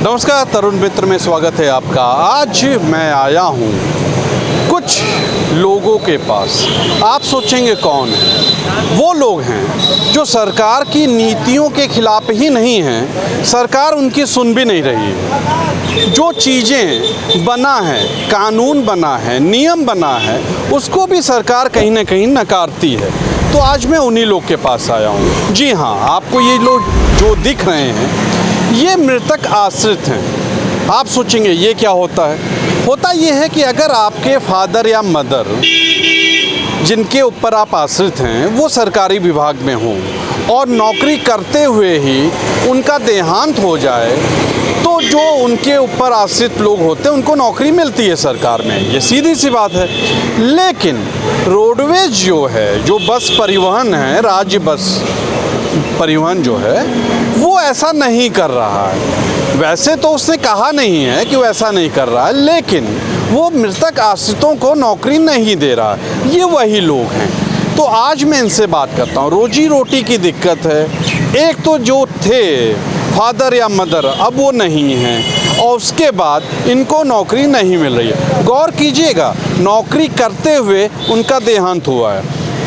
नमस्कार, तरुण मित्र में स्वागत है आपका। आज मैं आया हूँ कुछ लोगों के पास। आप सोचेंगे कौन है? वो लोग हैं जो सरकार की नीतियों के खिलाफ ही नहीं हैं, सरकार उनकी सुन भी नहीं रही है। जो चीज़ें बना है, कानून बना है, नियम बना है, उसको भी सरकार कहीं ना कहीं नकारती है। तो आज मैं उन्हीं लोग के पास आया हूँ। जी हाँ, आपको ये लोग जो दिख रहे हैं ये मृतक आश्रित हैं। आप सोचेंगे ये क्या होता है? होता ये है कि अगर आपके फादर या मदर जिनके ऊपर आप आश्रित हैं वो सरकारी विभाग में हों और नौकरी करते हुए ही उनका देहांत हो जाए तो जो उनके ऊपर आश्रित लोग होते हैं उनको नौकरी मिलती है सरकार में, ये सीधी सी बात है। लेकिन रोडवेज जो है, जो बस परिवहन है, राज्य बस परिवहन जो है वो ऐसा नहीं कर रहा है। वैसे तो उसने कहा नहीं है कि वो ऐसा नहीं कर रहा है, लेकिन वो मृतक आश्रितों को नौकरी नहीं दे रहा है। ये वही लोग हैं। तो आज मैं इनसे बात करता हूँ। रोजी रोटी की दिक्कत है। एक तो जो थे फादर या मदर अब वो नहीं हैं और उसके बाद इनको नौकरी नहीं मिल रही है। गौर कीजिएगा, नौकरी करते हुए उनका देहांत हुआ है,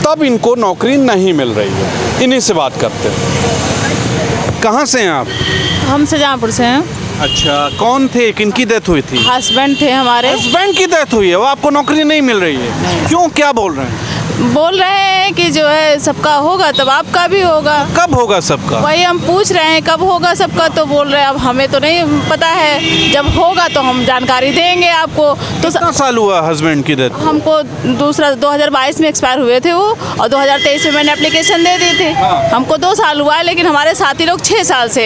तब इनको नौकरी नहीं मिल रही है। इन्हीं से बात करते हैं। कहाँ से हैं आप? हम शाहजहाँपुर से हैं। अच्छा, कौन थे? किनकी डेथ हुई थी? हस्बैंड थे हमारे। हस्बैंड की डेथ हुई है, वो आपको नौकरी नहीं मिल रही है? क्यों, क्या बोल रहे हैं? बोल रहे हैं कि जो है सबका होगा तब आपका भी होगा। कब होगा सबका? वही हम पूछ रहे हैं कब होगा सबका, तो बोल रहे हैं अब हमें तो नहीं पता है, जब होगा तो हम जानकारी देंगे आपको। तो कितना साल हुआ हस्बैंड की डेथ? हमको दूसरा 2022 में एक्सपायर हुए थे वो, और 2023 में मैंने एप्लीकेशन दे दी थी। हमको 2 साल हुआ है, लेकिन हमारे साथी लोग 6 साल से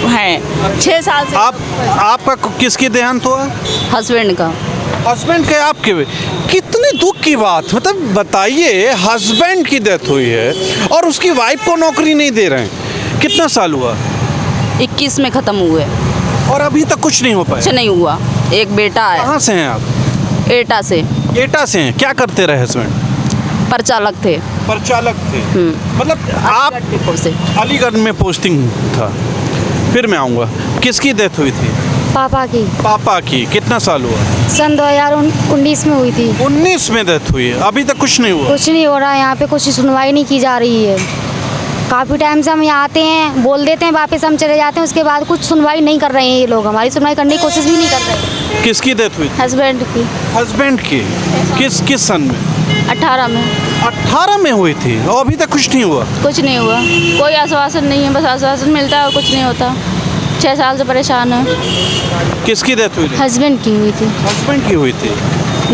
हैं। 6 साल से। आपका किसकी देहांत हुआ? हस्बैंड का। हस्बैंड के? आपके? कितनी दुख की बात। मतलब बताइए, हस्बैंड की डेथ हुई है और उसकी वाइफ को नौकरी नहीं दे रहे हैं। कितना साल हुआ? 21 में ख़त्म हुए और अभी तक कुछ नहीं हो पाया? कुछ नहीं हुआ। एक बेटा है। कहाँ से हैं आप? एटा से। एटा से हैं। क्या करते रहे हस्बैंड? परिचालक थे। परिचालक थे। मतलब आप से अलीगढ़ में पोस्टिंग था। फिर मैं आऊँगा। किसकी डेथ हुई थी? पापा की। पापा की। कितना साल हुआ? सन 2019 में हुई थी। 19 में डेथ हुई है। अभी तक कुछ नहीं हुआ? कुछ नहीं हो रहा है, यहाँ पे कुछ सुनवाई नहीं की जा रही है। काफ़ी टाइम से हम यहाँ आते हैं, बोल देते हैं, वापस हम चले जाते हैं, उसके बाद कुछ सुनवाई नहीं कर रहे हैं ये लोग। हमारी सुनवाई करने की कोशिश भी नहीं कर रहे। किसकी डेथ हुई? हस्बैंड की। हस्बैंड की? किस सन में? 18 में। 18 में हुई थी और अभी तक कुछ नहीं हुआ? कुछ नहीं हुआ, कोई आश्वासन नहीं है, बस आश्वासन मिलता है और कुछ नहीं होता। 6 साल से परेशान है। किसकी डेथ हुई थी? हस्बैंड की हुई थी। हस्बैंड की हुई थी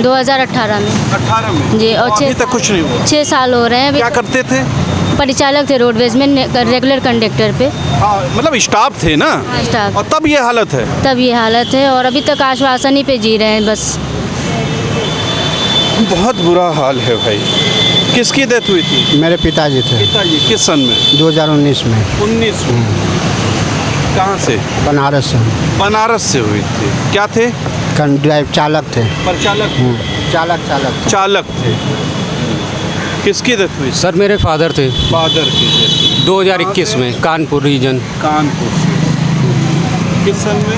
2018 में। 18 में जी। और अभी तक कुछ नहीं हुआ? 6 साल हो रहे हैं। क्या करते थे? परिचालक थे रोडवेज में, रेगुलर कंडक्टर पे। हाँ, मतलब स्टाफ थे ना? स्टाफ। और तब ये हालत है? तब ये हालत है और अभी तक आश्वासन ही पे जी रहे हैं बस। बहुत बुरा हाल है भाई। किसकी डेथ हुई थी? मेरे पिताजी थे। पिताजी? किस सन में? 2019 में। 19 में। कहाँ से? बनारस से। बनारस से हुई थी। क्या थे? ड्राइव चालक थे। परिचालक? चालक। चालक थे। किसकी डेथ हुई? सर मेरे फादर थे। फादर की? 2021 में कानपुर रीजन। कानपुर से। किस सन में?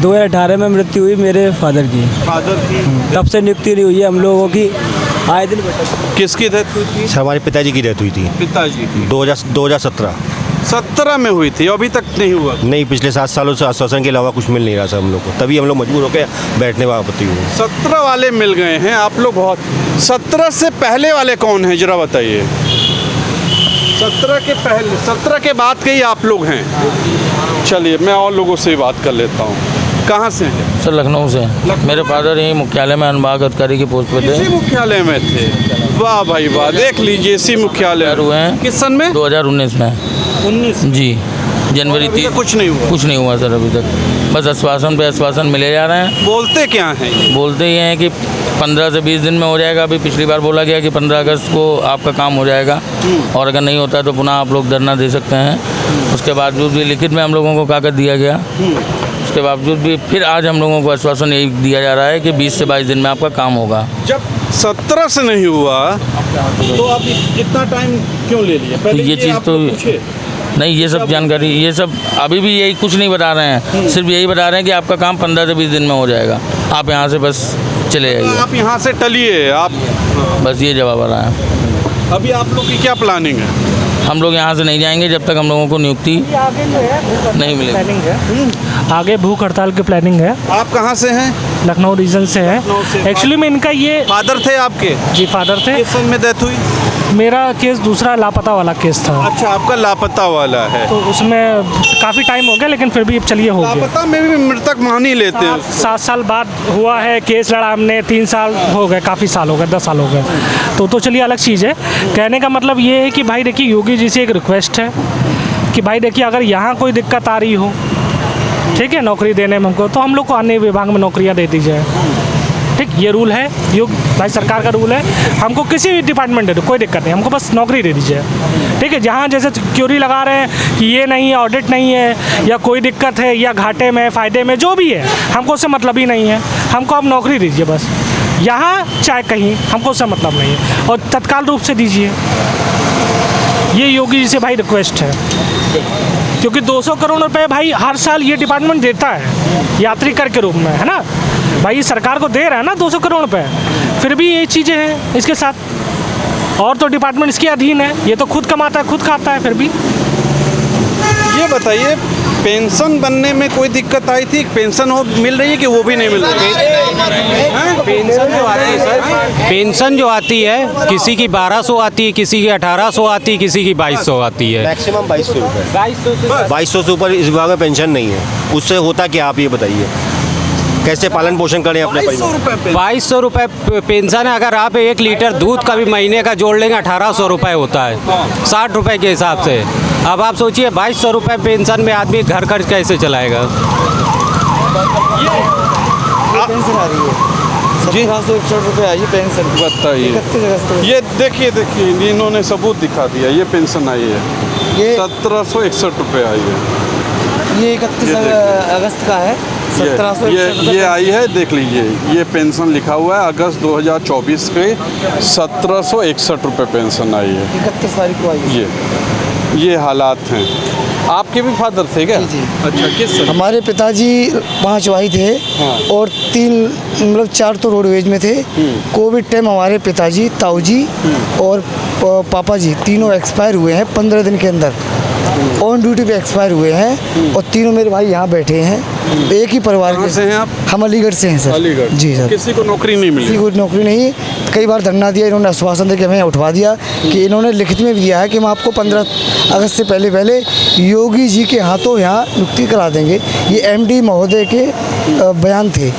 2018 में मृत्यु हुई मेरे फादर की। फादर की? तब से नियुक्ति नहीं हुई है हम लोगों की, आए दिन। किसकी डेथ हुई थी? सर हमारे पिताजी की डेथ हुई थी पिताजी की 2017 में हुई थी। अभी तक नहीं हुआ? नहीं, पिछले 7 सालों से आश्वासन के अलावा कुछ मिल नहीं रहा सर हम लोग को, तभी हम लोग मजबूर होकर बैठने वापस हुए। 17 वाले मिल गए हैं आप लोग। बहुत। 17 से पहले वाले कौन हैं जरा बताइए? 17 के पहले, 17 के बाद के ही आप लोग हैं। चलिए मैं और लोगों से बात कर लेता हूँ। कहाँ से हैं? सर लखनऊ से। मेरे फादर यही मुख्यालय में अनुभाग अधिकारी की पोस्ट पे थे। इसी मुख्यालय में थे? वाह भाई वाह, देख लीजिए, इसी मुख्यालय हुए हैं। किस सन में? 2019 में। 19? जी, जनवरी 30। कुछ नहीं हुआ? कुछ नहीं हुआ सर अभी तक। बस आश्वासन पे आश्वासन मिले जा रहे हैं। बोलते क्या हैं? बोलते ये हैं कि 15 से 20 दिन में हो जाएगा। अभी पिछली बार बोला गया कि 15 अगस्त को आपका काम हो जाएगा, और अगर नहीं होता तो पुनः आप लोग धरना दे सकते हैं। उसके बावजूद भी लिखित में हम लोगों को कागज दिया गया। उसके बावजूद भी फिर आज हम लोगों को आश्वासन यही दिया जा रहा है कि 20 से 22 दिन में आपका काम होगा। जब 17 से नहीं हुआ तो आप इतना टाइम क्यों ले लिया? पहले ये चीज़ तो नहीं, ये सब जानकारी, ये सब अभी भी यही कुछ नहीं बता रहे हैं, सिर्फ यही बता रहे हैं कि आपका काम 15 से 20 दिन में हो जाएगा, आप यहाँ से बस चले जाइए, आप यहाँ से टलिए आप। बस ये जवाब आ रहा है। अभी आप लोग की क्या प्लानिंग है? हम लोग यहाँ से नहीं जाएंगे जब तक हम लोगों को नियुक्ति नहीं मिलेगी। आगे भूख हड़ताल की प्लानिंग है। आप कहाँ से हैं? लखनऊ रीजन से है। एक्चुअली में इनका ये फादर थे आपके? जी फादर थे। किस सन में डेथ हुई? मेरा केस दूसरा लापता वाला केस था, अच्छा, आपका लापता वाला है। तो उसमें काफ़ी टाइम हो गया, लेकिन फिर भी अब चलिए हो गया। लापता में भी मृतक मान ही लेते हैं। 7 साल बाद हुआ है केस, लड़ा हमने, 3 साल हो गए, काफ़ी साल हो गए, 10 साल हो गए, तो चलिए अलग चीज़ है। कहने का मतलब ये है कि भाई देखिए, योगी जी से एक रिक्वेस्ट है कि भाई देखिए, अगर यहाँ कोई दिक्कत आ रही हो, ठीक है, नौकरी देने में हमको, तो हम लोग को अन्य विभाग में नौकरियाँ दे दीजिए, ठीक, ये रूल है, योग भाई सरकार का रूल है। हमको किसी भी डिपार्टमेंट दे दो, कोई दिक्कत नहीं, हमको बस नौकरी दे दीजिए, ठीक है। जहाँ जैसे क्यूरी लगा रहे हैं कि ये नहीं है, ऑडिट नहीं है, या कोई दिक्कत है, या घाटे में, फ़ायदे में, जो भी है, हमको उससे मतलब ही नहीं है, हमको आप नौकरी दीजिए बस, यहाँ चाहे कहीं, हमको उससे मतलब नहीं है, और तत्काल रूप से दीजिए। ये योगी जी से भाई रिक्वेस्ट है, क्योंकि 200 करोड़ रुपए भाई हर साल ये डिपार्टमेंट देता है यात्री कर के रूप में, है ना भाई, सरकार को दे रहा है ना 200 करोड़ रुपए, फिर भी ये चीज़ें हैं इसके साथ, और तो डिपार्टमेंट इसके अधीन है, ये तो खुद कमाता है, खुद खाता है, फिर भी। ये बताइए, पेंशन बनने में कोई दिक्कत आई थी? पेंशन हो मिल रही है कि वो भी नहीं मिल रही है? पेंशन जो आती है सर, पेंशन जो आती है, किसी की 1200 आती है, किसी की 1800 आती है, किसी की 2200 आती है। मैक्सिमम 2200 रुपये। 2200 से ऊपर इस विभाग में पेंशन नहीं है। उससे होता क्या, आप ये बताइए, कैसे पालन पोषण करें अपने परिवार? 2200 रुपये पेंशन है। अगर आप 1 लीटर दूध का भी महीने का जोड़ लेंगे 1800 रुपये होता है, 60 रुपये के हिसाब से। अब आप सोचिए 2200 रुपये पेंशन में आदमी घर खर्च कैसे चलाएगा? जी 1761 रुपये आई है पेंशन। बताइए, ये देखिए इन्होंने सबूत दिखा दिया, ये पेंशन आई है, ये 1761 रुपये आई है। ये 31 अगस्त का है, ये आई है, देख लीजिए, ये पेंशन लिखा हुआ है, अगस्त 2024 के 1761 रुपये पेंशन आई है, 31 तारीख को आई है। ये हालात हैं। आपके भी फादर थे क्या? जी। अच्छा, किस सन? हमारे पिताजी 5 भाई थे, और 4 तो रोडवेज में थे। कोविड टाइम हमारे पिताजी, ताऊजी और पापा जी तीनों एक्सपायर हुए हैं 15 दिन के अंदर, ऑन ड्यूटी पे एक्सपायर हुए हैं, और तीनों मेरे भाई यहाँ बैठे हैं, एक ही परिवार कहाँ के। से हैं आप? हम अलीगढ़ से हैं सर। अलीगढ़? जी सर। किसी को नौकरी नहीं मिली? किसी को नौकरी नहीं, कई बार धरना दिया, इन्होंने आश्वासन दे के हमें उठवा दिया, कि इन्होंने लिखित में भी दिया है कि हम आपको 15 अगस्त से पहले योगी जी के हाथों यहाँ नियुक्ति करा देंगे। ये MD महोदय के बयान थे,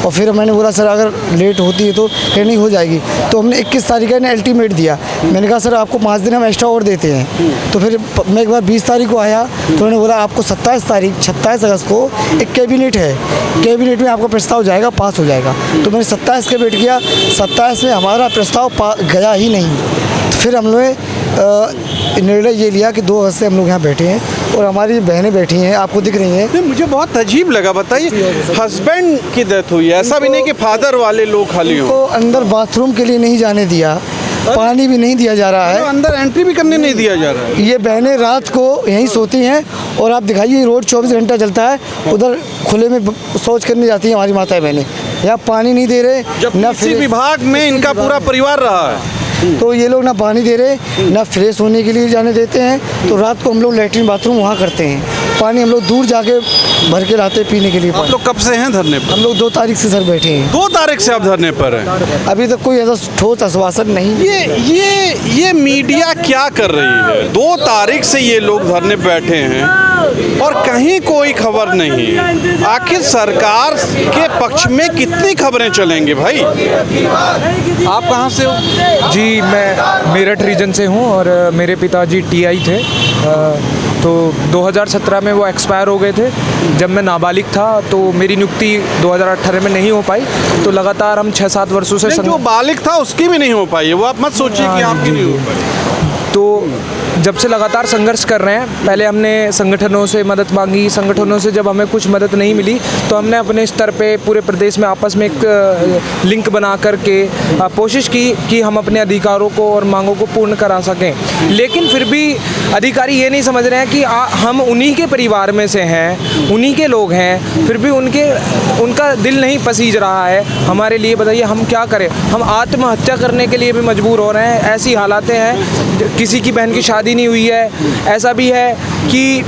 और फिर मैंने बोला सर अगर लेट होती है तो फिर नहीं हो जाएगी, तो हमने 21 तारीख का अल्टीमेट दिया। मैंने कहा सर आपको 5 दिन हम एक्स्ट्रा और देते हैं, तो फिर मैं एक बार 20 तारीख को आया, तो उन्होंने बोला आपको 27 अगस्त को एक कैबिनेट है, कैबिनेट में आपका प्रस्ताव जाएगा, पास हो जाएगा। तो मैंने 27 का वेट किया, 27 में हमारा प्रस्ताव गया ही नहीं। तो फिर हम लोग निर्णय ये लिया कि 2 अगस्त से हम लोग यहाँ बैठे हैं, और हमारी बहनें बैठी हैं, आपको दिख रही हैं। मुझे बहुत अजीब लगा। बताइए, हस्बैंड की डेथ हुई है, ऐसा भी नहीं कि फादर वाले लोग खाली हों? तो अंदर बाथरूम के लिए नहीं जाने दिया, पानी भी नहीं दिया जा रहा है, अंदर एंट्री भी करने नहीं दिया जा रहा है। ये बहनें रात को यहीं सोती हैं, और आप दिखाइए रोड 24 घंटा चलता है, उधर खुले में शौच करने जाती हैं हमारी माताएं बहनें, यहाँ पानी नहीं दे रहे, जब ना किसी विभाग में इनका पूरा परिवार रहा है, तो ये लोग ना पानी दे रहे, ना फ्रेश होने के लिए जाने देते हैं। तो रात को हम लोग लेटरिन बाथरूम वहाँ करते हैं, पानी हम लोग दूर जाके भर के लाते हैं पीने के लिए। आप लोग कब से हैं धरने पर? हम लोग 2 तारीख से सर बैठे हैं। 2 तारीख से आप धरने पर हैं? अभी तक कोई ऐसा ठोस आश्वासन नहीं। ये मीडिया क्या कर रही है? 2 तारीख से ये लोग धरने पे बैठे हैं और कहीं कोई खबर नहीं है। आखिर सरकार के पक्ष में कितनी खबरें चलेंगी भाई? आप कहाँ से हो? जी मैं मेरठ रीजन से हूँ, और मेरे पिताजी TI थे, तो 2017 में वो एक्सपायर हो गए थे। जब मैं नाबालिग था तो मेरी नियुक्ति 2018 में नहीं हो पाई, तो लगातार हम 6-7 वर्षों से जो बालिग था उसकी भी नहीं हो पाई, वो आप मत सोचिए कि आपकी नहीं हो पाई। तो जब से लगातार संघर्ष कर रहे हैं। पहले हमने संगठनों से मदद मांगी, संगठनों से जब हमें कुछ मदद नहीं मिली तो हमने अपने स्तर पे पूरे प्रदेश में आपस में एक लिंक बना करके कोशिश की कि हम अपने अधिकारों को और मांगों को पूर्ण करा सकें। लेकिन फिर भी अधिकारी ये नहीं समझ रहे हैं कि हम उन्हीं के परिवार में से हैं, उन्हीं के लोग हैं, फिर भी उनका दिल नहीं पसीज रहा है हमारे लिए। बताइए हम क्या करें? हम आत्महत्या करने के लिए भी मजबूर हो रहे हैं। ऐसी हालातें हैं, किसी की बहन की शादी नहीं हुई है, ऐसा भी है कि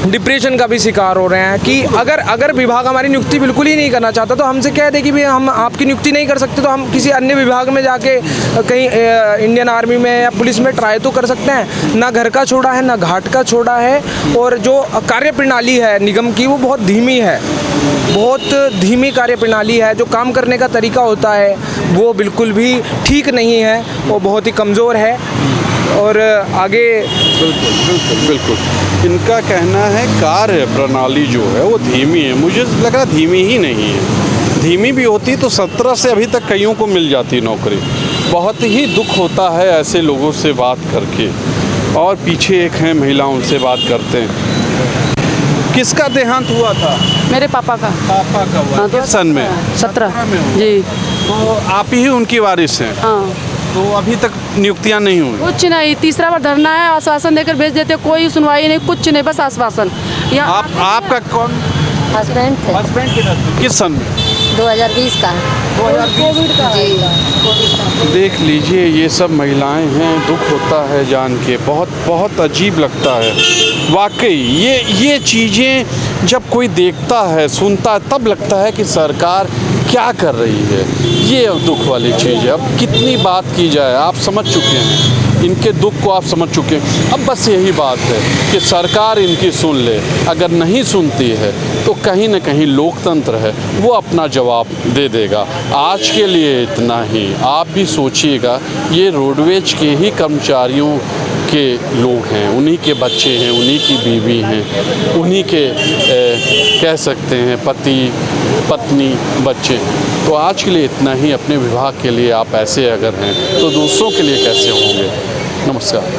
डिप्रेशन का भी शिकार हो रहे हैं कि अगर विभाग हमारी नियुक्ति बिल्कुल ही नहीं करना चाहता तो हमसे कह दे कि भाई हम आपकी नियुक्ति नहीं कर सकते, तो हम किसी अन्य विभाग में जाके कहीं इंडियन आर्मी में या पुलिस में ट्राई तो कर सकते हैं। ना घर का छोड़ा है, ना घाट का छोड़ा है, और जो कार्य प्रणाली है निगम की वो बहुत धीमी है, बहुत धीमी कार्य प्रणाली है। जो काम करने का तरीका होता है वो बिल्कुल भी ठीक नहीं है, वो बहुत ही कमज़ोर है। और आगे बिल्कुल इनका कहना है कार्य प्रणाली जो है वो धीमी है। मुझे लग रहा धीमी ही नहीं है, धीमी भी होती तो 17 से अभी तक कईयों को मिल जाती नौकरी। बहुत ही दुख होता है ऐसे लोगों से बात करके। और पीछे एक हैं महिला, उनसे बात करते हैं। किसका देहांत हुआ था? मेरे पापा का। पापा का हुआ? किस सन में? 17 में हुआ? जी। तो आप ही उनकी वारिस हैं? हाँ। तो अभी तक नियुक्तियां नहीं हुई? कुछ नहीं, तीसरा बार धरना है, आश्वासन देकर भेज देते, कोई सुनवाई नहीं, कुछ नहीं, बस आश्वासन। आपका कौन हस्बैंड थे? हस्बैंड किस सन में? 2020 का। 2020 का जी। देख लीजिए ये सब महिलाएं हैं, दुख होता है जान के, बहुत बहुत अजीब लगता है वाकई। ये चीज़ें जब कोई देखता है, सुनता है, तब लगता है कि सरकार क्या कर रही है। ये दुख वाली चीज़ है। अब कितनी बात की जाए, आप समझ चुके हैं इनके दुख को, आप समझ चुके हैं। अब बस यही बात है कि सरकार इनकी सुन ले। अगर नहीं सुनती है तो कहीं ना कहीं लोकतंत्र है, वो अपना जवाब दे देगा। आज के लिए इतना ही। आप भी सोचिएगा, ये रोडवेज के ही कर्मचारियों के लोग हैं, उन्हीं के बच्चे हैं, उन्हीं की बीवी हैं, उन्हीं के कह सकते हैं पति पत्नी बच्चे। तो आज के लिए इतना ही। अपने विभाग के लिए आप ऐसे अगर हैं तो दूसरों के लिए कैसे होंगे? नमस्कार।